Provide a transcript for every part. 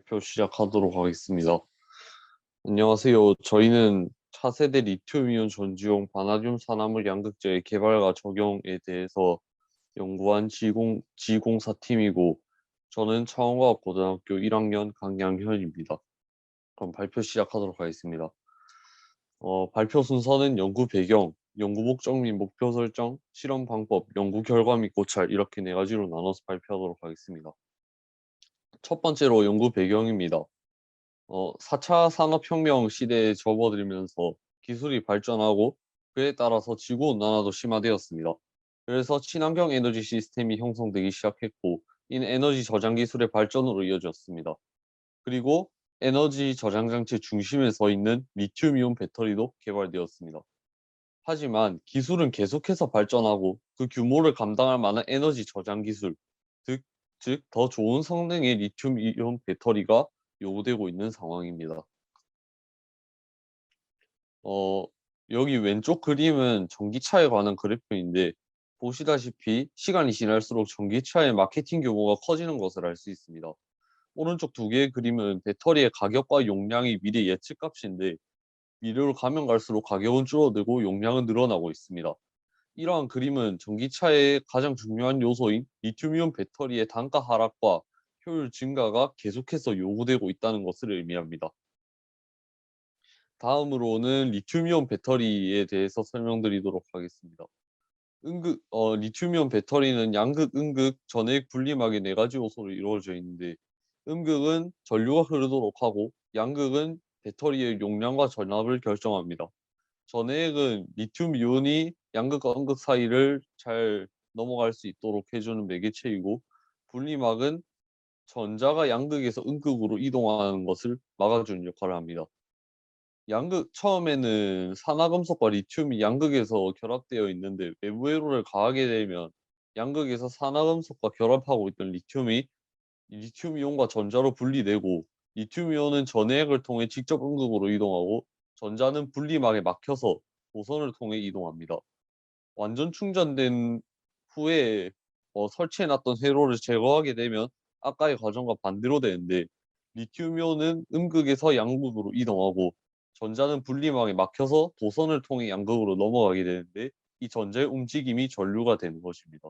발표 시작하도록 하겠습니다. 안녕하세요. 저희는 차세대 리튬이온 전지용 바나듐 산화물 양극재의 개발과 적용에 대해서 연구한 지공사팀이고, 저는 창원과학고등학교 1학년 강양현입니다. 그럼 발표 시작하도록 하겠습니다. 발표 순서는 연구 배경, 연구 목적 및 목표 설정, 실험 방법, 연구 결과 및 고찰 이렇게 네 가지로 나눠서 발표하도록 하겠습니다. 첫 번째로 연구 배경입니다. 4차 산업혁명 시대에 접어들면서 기술이 발전하고 그에 따라서 지구온난화도 심화되었습니다. 그래서 친환경 에너지 시스템이 형성되기 시작했고, 이는 에너지 저장 기술의 발전으로 이어졌습니다. 그리고 에너지 저장 장치 중심에 서 있는 리튬이온 배터리도 개발되었습니다. 하지만 기술은 계속해서 발전하고 그 규모를 감당할 만한 에너지 저장 기술, 즉 더 좋은 성능의 리튬이온 배터리가 요구되고 있는 상황입니다. 어, 여기 왼쪽 그림은 전기차에 관한 그래프인데, 보시다시피 시간이 지날수록 전기차의 마케팅 규모가 커지는 것을 알 수 있습니다. 오른쪽 두 개의 그림은 배터리의 가격과 용량이 미래 예측값인데, 미래로 가면 갈수록 가격은 줄어들고 용량은 늘어나고 있습니다. 이러한 그림은 전기차의 가장 중요한 요소인 리튬이온 배터리의 단가 하락과 효율 증가가 계속해서 요구되고 있다는 것을 의미합니다. 다음으로는 리튬이온 배터리에 대해서 설명드리도록 하겠습니다. 리튬이온 배터리는 양극, 음극, 전해액 분리막의 네 가지 요소로 이루어져 있는데, 음극은 전류가 흐르도록 하고, 양극은 배터리의 용량과 전압을 결정합니다. 전해액은 리튬 이온이 양극과 음극 사이를 잘 넘어갈 수 있도록 해주는 매개체이고, 분리막은 전자가 양극에서 음극으로 이동하는 것을 막아주는 역할을 합니다. 처음에는 산화금속과 리튬이 양극에서 결합되어 있는데, 외부 회로를 가하게 되면 양극에서 산화금속과 결합하고 있던 리튬이 리튬이온과 전자로 분리되고, 리튬이온은 전해액을 통해 직접 음극으로 이동하고, 전자는 분리막에 막혀서 도선을 통해 이동합니다. 완전 충전된 후에 설치해놨던 회로를 제거하게 되면 아까의 과정과 반대로 되는데, 리튬이온은 음극에서 양극으로 이동하고, 전자는 분리막에 막혀서 도선을 통해 양극으로 넘어가게 되는데, 이 전자의 움직임이 전류가 되는 것입니다.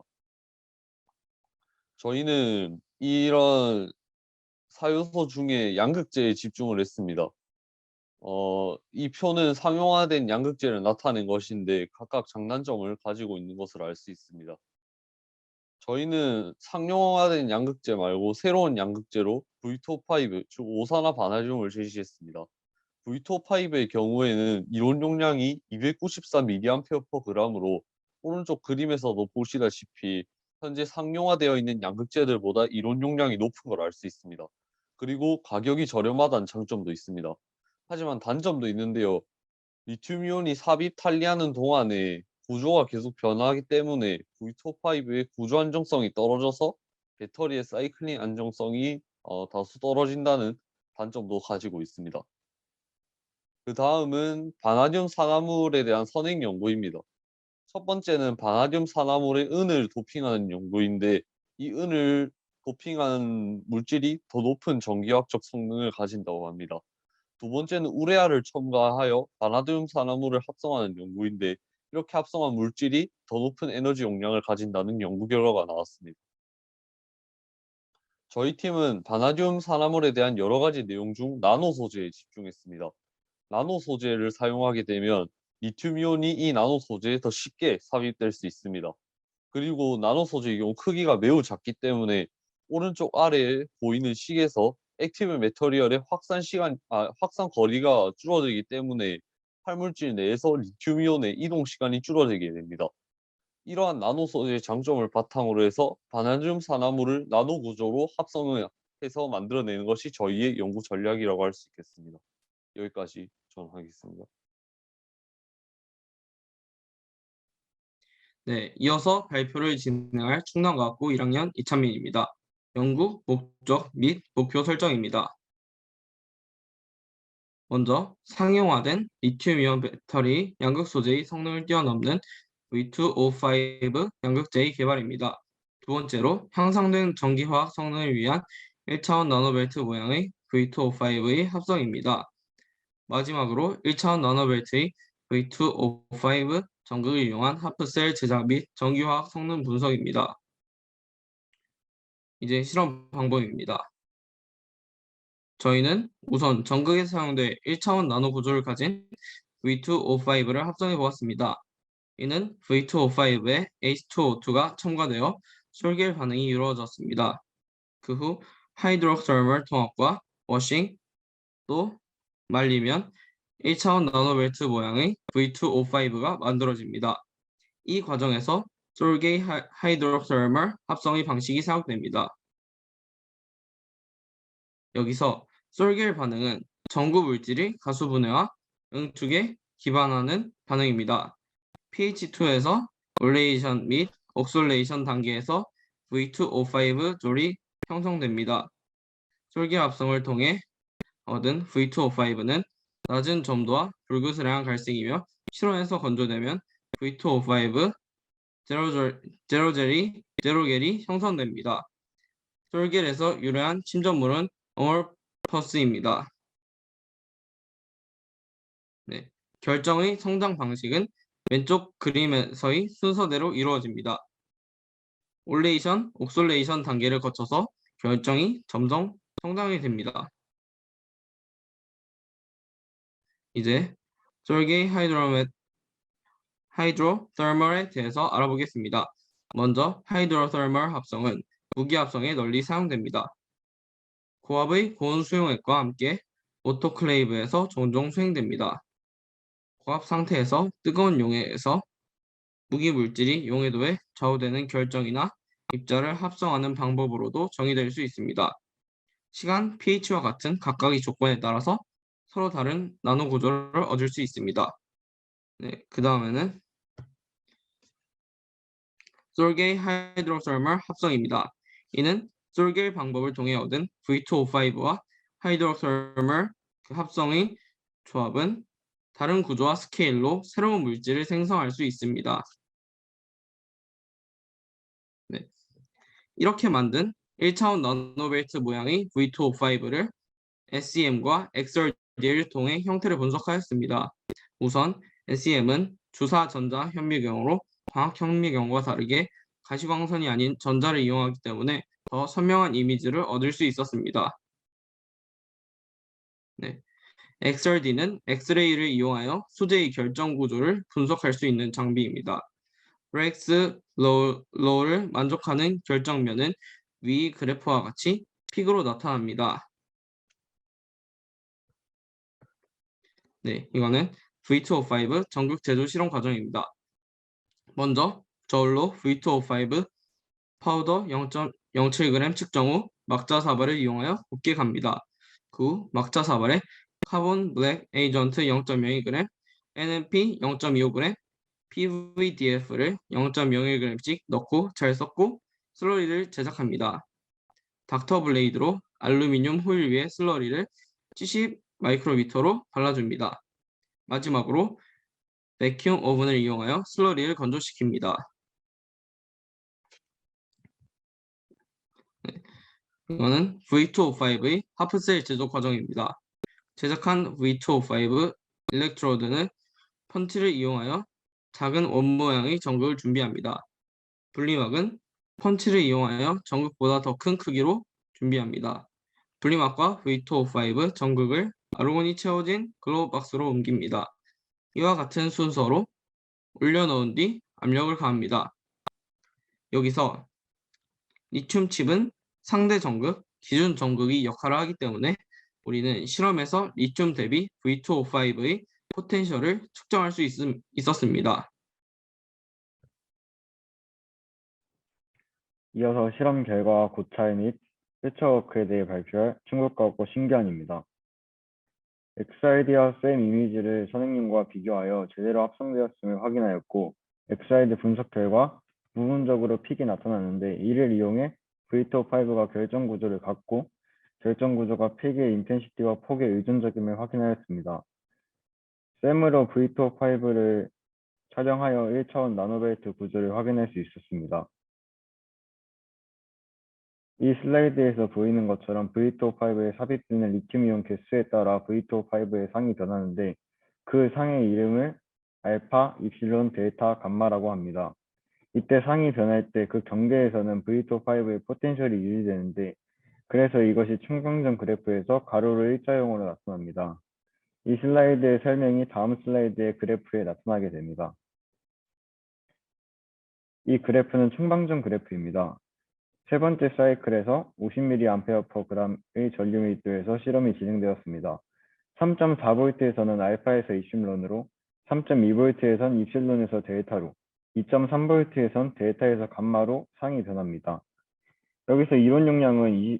저희는 이런 사요소 중에 양극재에 집중을 했습니다. 이 표는 상용화된 양극재를 나타낸 것인데, 각각 장단점을 가지고 있는 것을 알 수 있습니다. 저희는 상용화된 양극재 말고 새로운 양극재로 V2O5, 즉 오산화 바나듐을 제시했습니다. V2O5의 경우에는 이론 용량이 294mAh/g으로, 오른쪽 그림에서도 보시다시피 현재 상용화되어 있는 양극재들보다 이론 용량이 높은 걸 알 수 있습니다. 그리고 가격이 저렴하다는 장점도 있습니다. 하지만 단점도 있는데요. 리튬이온이 삽입 탄리하는 동안에 구조가 계속 변하기 때문에 V2O5의 구조 안정성이 떨어져서 배터리의 사이클링 안정성이 다소 떨어진다는 단점도 가지고 있습니다. 그다음은 바나듐 산화물에 대한 선행 연구입니다. 첫 번째는 바나듐 산화물에 은을 도핑하는 연구인데, 이 은을 도핑한 물질이 더 높은 전기화학적 성능을 가진다고 합니다. 두 번째는 우레아를 첨가하여 바나듐 산화물을 합성하는 연구인데, 이렇게 합성한 물질이 더 높은 에너지 용량을 가진다는 연구 결과가 나왔습니다. 저희 팀은 바나듐 산화물에 대한 여러 가지 내용 중 나노 소재에 집중했습니다. 나노 소재를 사용하게 되면 리튬이온이 이 나노 소재에 더 쉽게 삽입될 수 있습니다. 그리고 나노 소재의 경우 크기가 매우 작기 때문에 오른쪽 아래에 보이는 식에서 액티브 매터리얼의 확산 거리가 줄어들기 때문에 활물질 내에서 리튬이온의 이동 시간이 줄어들게 됩니다. 이러한 나노 소재의 장점을 바탕으로 해서 바나듐 산화물을 나노 구조로 합성을 해서 만들어내는 것이 저희의 연구 전략이라고 할 수 있겠습니다. 여기까지 전하겠습니다. 네, 이어서 발표를 진행할 충남과학고 1학년 이찬민입니다. 연구 목적 및 목표 설정입니다. 먼저 상용화된 리튬이온 배터리 양극 소재의 성능을 뛰어넘는 V2O5 양극재의 개발입니다. 두 번째로 향상된 전기화학 성능을 위한 1차원 나노벨트 모양의 V2O5의 합성입니다. 마지막으로 1차원 나노벨트의 V2O5 전극을 이용한 하프셀 제작 및 전기화학 성능 분석입니다. 이제 실험 방법입니다. 저희는 우선 전극에 사용될 1차원 나노 구조를 가진 V2O5를 합성해 보았습니다. 이는 V2O5에 H2O2가 첨가되어 솔겔 반응이 이루어졌습니다. 그 후 하이드로서멀 통합과 워싱, 또 말리면 1차원 나노벨트 모양의 V2O5가 만들어집니다. 이 과정에서 솔게이 하이드로서멀 합성의 방식이 사용됩니다. 여기서 솔겔 반응은 전구 물질이 가수 분해와 응축에 기반하는 반응입니다. pH2에서 올레이션 및 옥솔레이션 단계에서 V2O5 졸이 형성됩니다. 솔겔 합성을 통해 얻은 V2O5는 낮은 점도와 불그스름한 갈색이며 실온에서 건조되면 V2O5 제로겔이 형성됩니다. 솔겔에서 유래한 침전물은 어몰퍼스입니다. 네. 결정의 성장 방식은 왼쪽 그림에서의 순서대로 이루어집니다. 올레이션, 옥솔레이션 단계를 거쳐서 결정이 점점 성장이 됩니다. 이제 솔게이 하이드로서멀에 대해서 알아보겠습니다. 먼저 하이드로서멀 합성은 무기 합성에 널리 사용됩니다. 고압의 고온 수용액과 함께 오토클레이브에서 종종 수행됩니다. 고압 상태에서 뜨거운 용해에서 무기 물질이 용해도에 좌우되는 결정이나 입자를 합성하는 방법으로도 정의될 수 있습니다. 시간, pH와 같은 각각의 조건에 따라서 서로 다른 나노 구조를 얻을 수 있습니다. 네, 그 다음에는 솔게이 하이드로서멀 합성입니다. 이는 솔게이 방법을 통해 얻은 V2O5와 하이드로서멀 합성의 조합은 다른 구조와 스케일로 새로운 물질을 생성할 수 있습니다. 네. 이렇게 만든 1차원 나노벨트 모양의 V2O5를 SEM과 XRD를 통해 형태를 분석하였습니다. 우선 SEM은 주사 전자 현미경으로 광학 현미경과 다르게 가시광선이 아닌 전자를 이용하기 때문에 더 선명한 이미지를 얻을 수 있었습니다. 네. XRD는 엑스레이를 이용하여 수제의 결정 구조를 분석할 수 있는 장비입니다. 브렉스 로우를 만족하는 결정면은 위 그래프와 같이 픽으로 나타납니다. 네, 이거는 V2O5 전극 제조 실험 과정입니다. 먼저 저울로 V2O5 파우더 0.07g 측정 후 막자 사발을 이용하여 곱게 갑니다. 그 후 막자 사발에 카본 블랙 에이전트 0.02g, NMP 0.25g, PVDF를 0.01g씩 넣고 잘 섞고 슬러리를 제작합니다. 닥터 블레이드로 알루미늄 호일 위에 슬러리를 70 마이크로미터로 발라줍니다. 마지막으로 베큐um 오븐을 이용하여 슬러리를 건조시킵니다. 이거는 V2O5의 하프셀 제조 과정입니다. 제작한 V2O5 일렉트로드는 펀치를 이용하여 작은 원 모양의 전극을 준비합니다. 분리막은 펀치를 이용하여 전극보다 더 큰 크기로 준비합니다. 분리막과 V2O5 전극을 아르곤이 채워진 글로우박스로 옮깁니다. 이와 같은 순서로 올려놓은 뒤 압력을 가합니다. 여기서 리튬 칩은 상대 전극, 기준 전극이 역할을 하기 때문에 우리는 실험에서 리튬 대비 V2O5의 포텐셜을 측정할 수 있었습니다. 이어서 실험 결과 고차이 및 패치워크에 대해 발표할 충격받고 신기한입니다. XRD와 쌤 이미지를 선생님과 비교하여 제대로 합성되었음을 확인하였고, XRD 분석 결과 부분적으로 픽이 나타났는데 이를 이용해 V2O5가 결정 구조를 갖고 결정 구조가 픽의 인텐시티와 폭에 의존적임을 확인하였습니다. 쌤으로 V2O5를 촬영하여 1차원 나노벨트 구조를 확인할 수 있었습니다. 이 슬라이드에서 보이는 것처럼 V2O5에 삽입되는 리튬이온 개수에 따라 V2O5의 상이 변하는데 그 상의 이름을 알파, 입실론, 델타, 감마라고 합니다. 이때 상이 변할 때 그 경계에서는 V2O5의 포텐셜이 유지되는데 그래서 이것이 충방전 그래프에서 가로로 일자형으로 나타납니다. 이 슬라이드의 설명이 다음 슬라이드의 그래프에 나타나게 됩니다. 이 그래프는 충방전 그래프입니다. 세 번째 사이클에서 50mAh/g의 전류 밀도에서 실험이 진행되었습니다. 3.4V에서는 알파에서 입실론으로, 3.2V에선 입실론에서 델타로, 2.3V에선 델타에서 감마로 상이 변합니다. 여기서 이론 용량은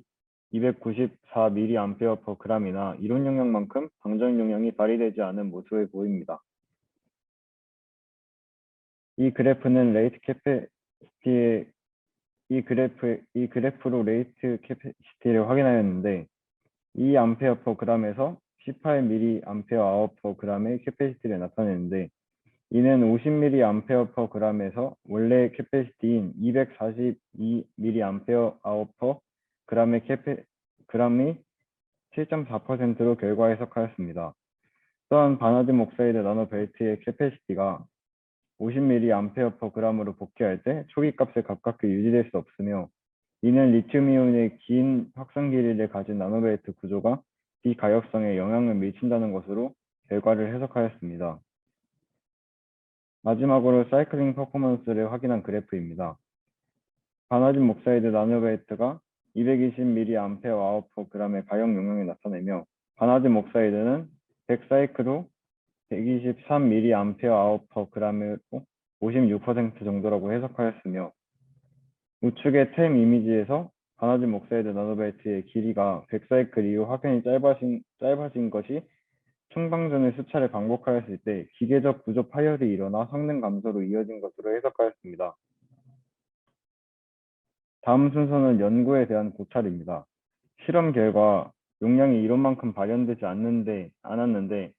294mAh/g이나 이론 용량만큼 방전 용량이 발휘되지 않은 모습을 보입니다. 이 그래프는 레이트 캐패시티의 이 그래프로 레이트 캐패시티를 확인하였는데 2A/g에서 18mAh/g의 캐패시티를 나타내는데 이는 50mAh/g에서 원래 캐패시티인 242mAh/g의 그램이 7.4%로 결과 해석하였습니다. 또한 바나듐 옥사이드 나노벨트의 캐패시티가 50mAh/g으로 복귀할 때 초기 값에 가깝게 유지될 수 없으며 이는 리튬이온의 긴 확산 길이를 가진 나노벨트 구조가 비가역성에 영향을 미친다는 것으로 결과를 해석하였습니다. 마지막으로 사이클링 퍼포먼스를 확인한 그래프입니다. 바나듐 옥사이드 나노벨트가 220mAh/g의 가역 용량을 나타내며 바나듐 옥사이드는 100사이클 후 123mAh/g으로 56% 정도라고 해석하였으며 우측의 템 이미지에서 바나듐 옥사이드 나노벨트의 길이가 100사이클 이후 확연히 짧아진 것이 충방전을 수차례 반복하였을 때 기계적 구조 파열이 일어나 성능 감소로 이어진 것으로 해석하였습니다. 다음 순서는 연구에 대한 고찰입니다. 실험 결과 용량이 이론만큼 발현되지 않았는데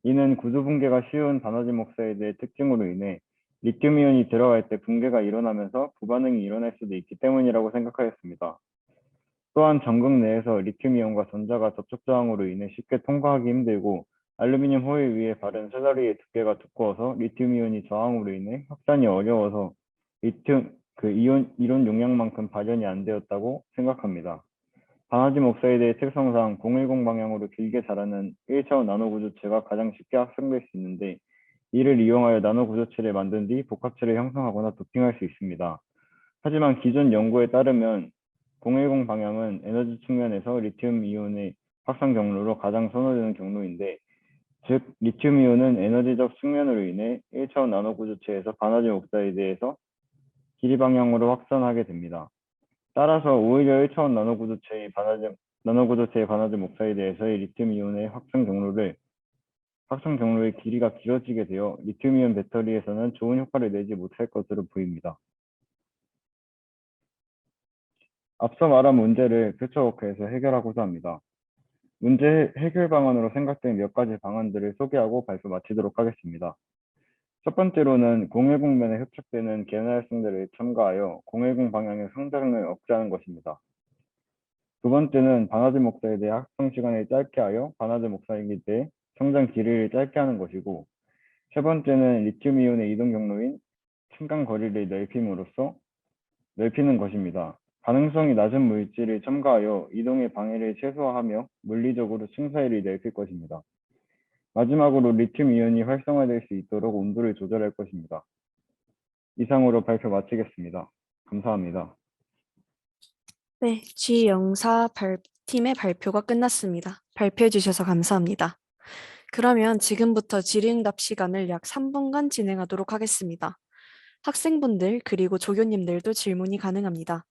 이는 구조 붕괴가 쉬운 바나듐 옥사이드의 특징으로 인해 리튬이온이 들어갈 때 붕괴가 일어나면서 부반응이 일어날 수도 있기 때문이라고 생각하였습니다. 또한 전극 내에서 리튬이온과 전자가 접촉 저항으로 인해 쉽게 통과하기 힘들고 알루미늄 호일 위에 바른 쇠다리의 두께가 두꺼워서 리튬이온이 저항으로 인해 확산이 어려워서 이론 용량만큼 발현이 안 되었다고 생각합니다. 바나듐 옥사이드의 특성상 010 방향으로 길게 자라는 1차원 나노 구조체가 가장 쉽게 합성될 수 있는데 이를 이용하여 나노 구조체를 만든 뒤 복합체를 형성하거나 도핑할 수 있습니다. 하지만 기존 연구에 따르면 010 방향은 에너지 측면에서 리튬 이온의 확산 경로로 가장 선호되는 경로인데 즉 리튬 이온은 에너지적 측면으로 인해 1차원 나노 구조체에서 바나듐 옥사이드에서 길이 방향으로 확산하게 됩니다. 따라서 오히려 1차원 나노 구조체의 바나듐 옥사이드에서의 리튬 이온의 확산 경로의 길이가 길어지게 되어 리튬이온 배터리에서는 좋은 효과를 내지 못할 것으로 보입니다. 앞서 말한 문제를 퓨처워크에서 해결하고자 합니다. 문제 해결 방안으로 생각된 몇 가지 방안들을 소개하고 발표 마치도록 하겠습니다. 첫 번째로는 010면에 흡착되는 계나활성제를 첨가하여 010 방향의 성장을 억제하는 것입니다. 두 번째는 바나듐 옥사이드의 합성 시간을 짧게 하여 바나듐 옥사이드의 성장 길이를 짧게 하는 것이고 세 번째는 리튬 이온의 이동 경로인 충간 거리를 넓히는 것입니다. 가능성이 낮은 물질을 첨가하여 이동의 방해를 최소화하며 물리적으로 층 사이를 넓힐 것입니다. 마지막으로 리튬 이온이 활성화될 수 있도록 온도를 조절할 것입니다. 이상으로 발표 마치겠습니다. 감사합니다. 네, G영사 팀의 발표가 끝났습니다. 발표해 주셔서 감사합니다. 그러면 지금부터 질의응답 시간을 약 3분간 진행하도록 하겠습니다. 학생분들 그리고 조교님들도 질문이 가능합니다.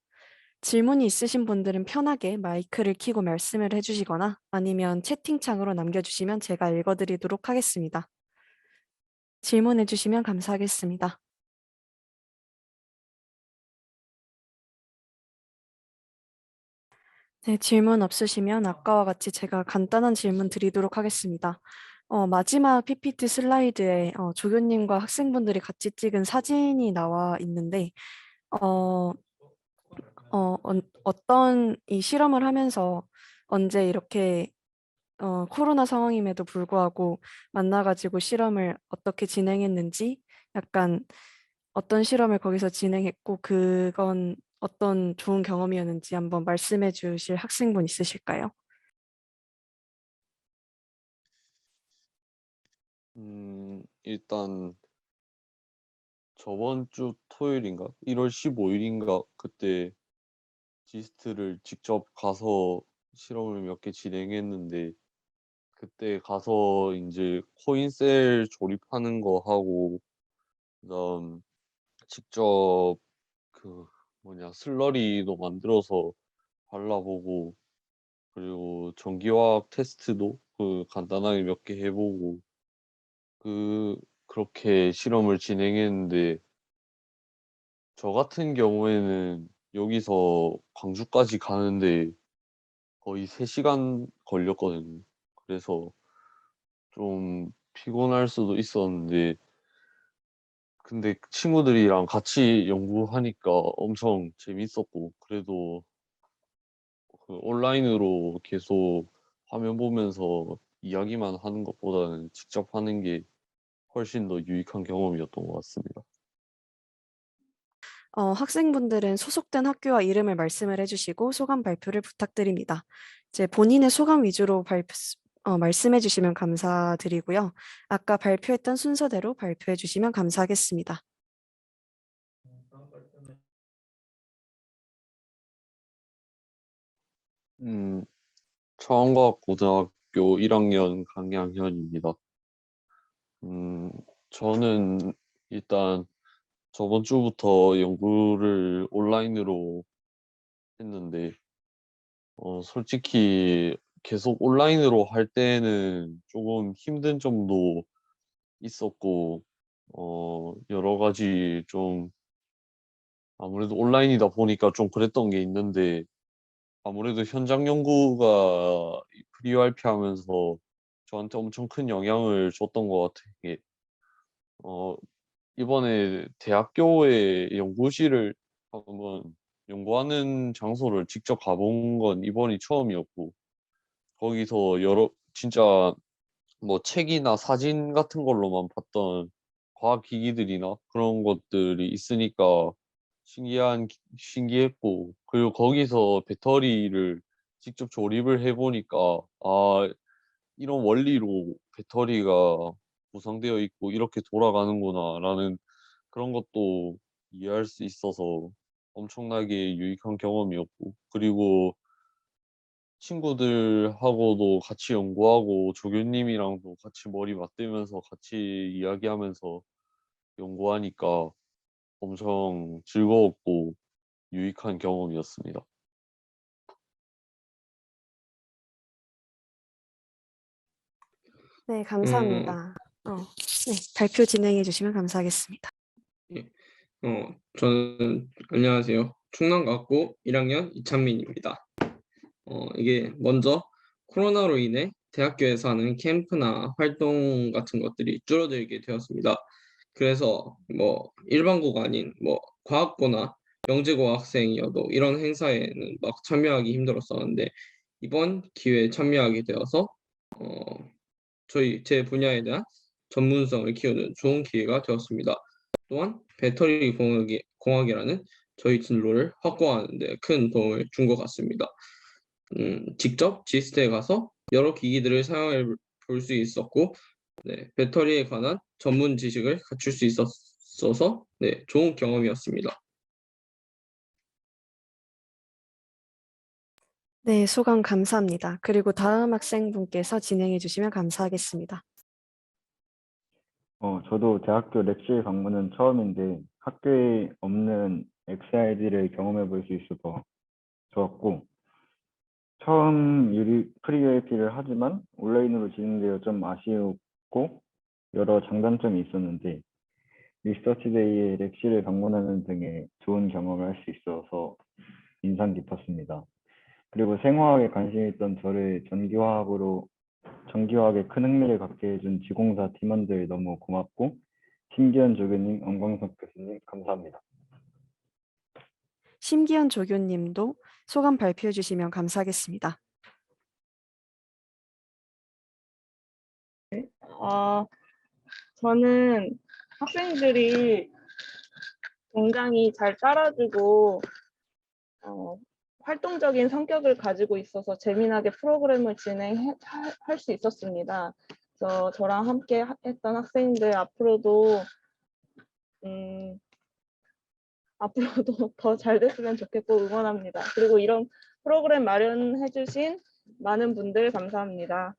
질문이 있으신 분들은 편하게 마이크를 켜고 말씀을 해주시거나 아니면 채팅창으로 남겨주시면 제가 읽어드리도록 하겠습니다. 질문해 주시면 감사하겠습니다. 네, 질문 없으시면 아까와 같이 제가 간단한 질문 드리도록 하겠습니다. 마지막 PPT 슬라이드에 조교님과 학생분들이 같이 찍은 사진이 나와 있는데 어떤 이 실험을 하면서 언제 이렇게 코로나 상황임에도 불구하고 만나가지고 실험을 어떻게 진행했는지, 약간 어떤 실험을 거기서 진행했고 그건 어떤 좋은 경험이었는지 한번 말씀해 주실 학생분 있으실까요? 일단 저번 주 토요일인가? 1월 15일인가? 그때 지스트를 직접 가서 실험을 몇 개 진행했는데 그때 가서 이제 코인셀 조립하는 거 하고 그다음 직접 그 슬러리도 만들어서 발라보고 그리고 전기화학 테스트도 간단하게 몇 개 해보고 그렇게 실험을 진행했는데 저 같은 경우에는 여기서 광주까지 가는데 거의 3시간 걸렸거든요. 그래서 좀 피곤할 수도 있었는데 근데 친구들이랑 같이 연구하니까 엄청 재밌었고 그래도 온라인으로 계속 화면 보면서 이야기만 하는 것보다는 직접 하는 게 훨씬 더 유익한 경험이었던 것 같습니다. 학생분들은 소속된 학교와 이름을 말씀을 해주시고 소감 발표를 부탁드립니다. 이제 본인의 소감 위주로 말씀해 주시면 감사드리고요. 아까 발표했던 순서대로 발표해 주시면 감사하겠습니다. 음, 청원과학고등학교 1학년 강양현입니다. 음, 저는 일단 저번 주부터 연구를 온라인으로 했는데, 솔직히 계속 온라인으로 할 때는 조금 힘든 점도 있었고, 여러 가지 좀 아무래도 온라인이다 보니까 좀 그랬던 게 있는데, 아무래도 현장 연구가 이 프리RP 하면서 저한테 엄청 큰 영향을 줬던 것 같아요. 이게 어, 이번에 대학교에 연구실을 한번 연구하는 장소를 직접 가본 건 이번이 처음이었고, 거기서 여러 진짜 뭐 책이나 사진 같은 걸로만 봤던 과학 기기들이나 그런 것들이 있으니까 신기했고, 그리고 거기서 배터리를 직접 조립을 해 보니까 이런 원리로 배터리가 구성되어 있고 이렇게 돌아가는구나라는 그런 것도 이해할 수 있어서 엄청나게 유익한 경험이었고, 그리고 친구들하고도 같이 연구하고 조교님이랑도 같이 머리 맞대면서 같이 이야기하면서 연구하니까 엄청 즐거웠고 유익한 경험이었습니다. 네, 어, 감사합니다. 네, 발표 진행해 주시면 감사하겠습니다. 예. 저는 안녕하세요. 충남과학고 1학년 이찬민입니다. 이게 먼저 코로나로 인해 대학교에서 하는 캠프나 활동 같은 것들이 줄어들게 되었습니다. 그래서 뭐 일반고가 아닌 뭐 과학고나 영재고 학생이어도 이런 행사에는 막 참여하기 힘들었었는데 이번 기회에 참여하게 되어서 제 분야에 대한 전문성을 키우는 좋은 기회가 되었습니다. 또한 배터리 공학이라는 저희 진로를 확고하는 데 큰 도움을 준 것 같습니다. 직접 지스트에 가서 여러 기기들을 사용해 볼 수 있었고, 네, 배터리에 관한 전문 지식을 갖출 수 있었어서 네, 좋은 경험이었습니다. 네, 소감 감사합니다. 그리고 다음 학생분께서 진행해 주시면 감사하겠습니다. 저도 대학교 랩실 방문은 처음인데 학교에 없는 XRD를 경험해 볼 수 있어서 좋았고, 처음 프리UAP를 하지만 온라인으로 진행되어 좀 아쉬웠고 여러 장단점이 있었는데 리서치데이에 랩실을 방문하는 등의 좋은 경험을 할 수 있어서 인상 깊었습니다. 그리고 생화학에 관심이 있던 저를 전기화학에 큰 흥미를 갖게 해준 지공사 팀원들 너무 고맙고, 신기현 조교님, 엄광석 교수님 감사합니다. 심기현 조교님도 소감 발표해 주시면 감사하겠습니다. 저는 학생들이 굉장히 잘 따라주고 활동적인 성격을 가지고 있어서 재미나게 프로그램을 진행할 수 있었습니다. 그래서 저랑 함께 했던 학생들 앞으로도 더 잘 됐으면 좋겠고 응원합니다. 그리고 이런 프로그램 마련해 주신 많은 분들 감사합니다.